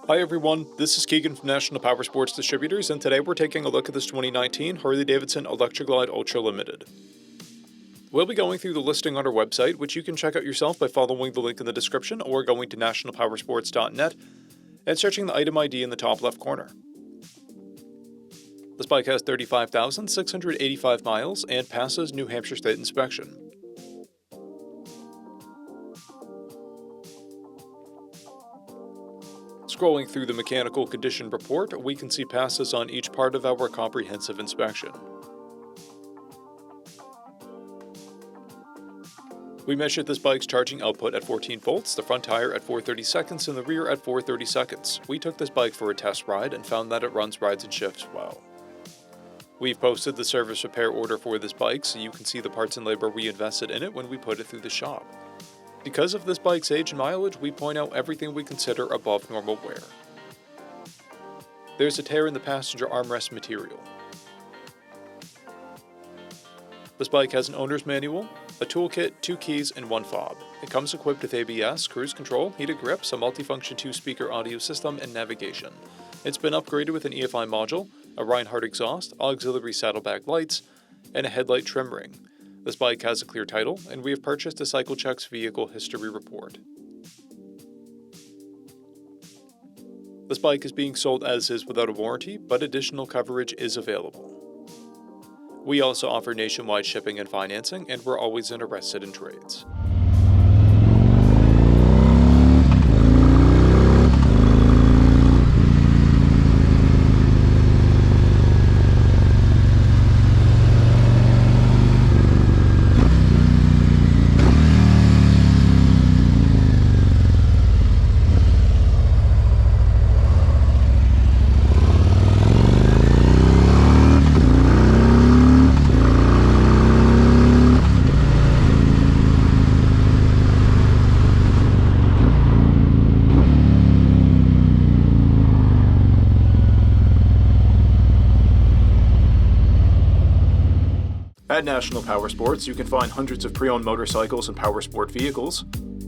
Hi everyone, this is Keegan from National Powersports Distributors, and today we're taking a look at this 2019 Harley-Davidson Electra-Glide Ultra Limited. We'll be going through the listing on our website, which you can check out yourself by following the link in the description or going to nationalpowersports.net and searching the item ID in the top left corner. This bike has 35,685 miles and passes New Hampshire State inspection. Scrolling through the mechanical condition report, we can see passes on each part of our comprehensive inspection. We measured this bike's charging output at 14 volts, the front tire at 430 seconds, and the rear at 430 seconds. We took this bike for a test ride and found that it runs, rides, and shifts well. We've posted the service repair order for this bike so you can see the parts and labor we invested in it when we put it through the shop. Because of this bike's age and mileage, we point out everything we consider above normal wear. There's a tear in the passenger armrest material. This bike has an owner's manual, a toolkit, 2 keys, and 1 fob. It comes equipped with ABS, cruise control, heated grips, a multifunction 2-speaker audio system, and navigation. It's been upgraded with an EFI module, a Reinhardt exhaust, auxiliary saddlebag lights, and a headlight trim ring. This bike has a clear title, and we have purchased a CycleCheck's vehicle history report. This bike is being sold as is without a warranty, but additional coverage is available. We also offer nationwide shipping and financing, and we're always interested in trades. At National Powersports, you can find hundreds of pre-owned motorcycles and powersport vehicles,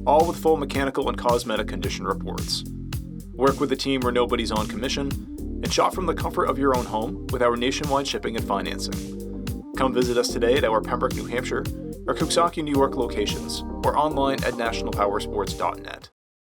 all with full mechanical and cosmetic condition reports. Work with a team where nobody's on commission, and shop from the comfort of your own home with our nationwide shipping and financing. Come visit us today at our Pembroke, New Hampshire, or Coxsackie, New York locations, or online at nationalpowersports.net.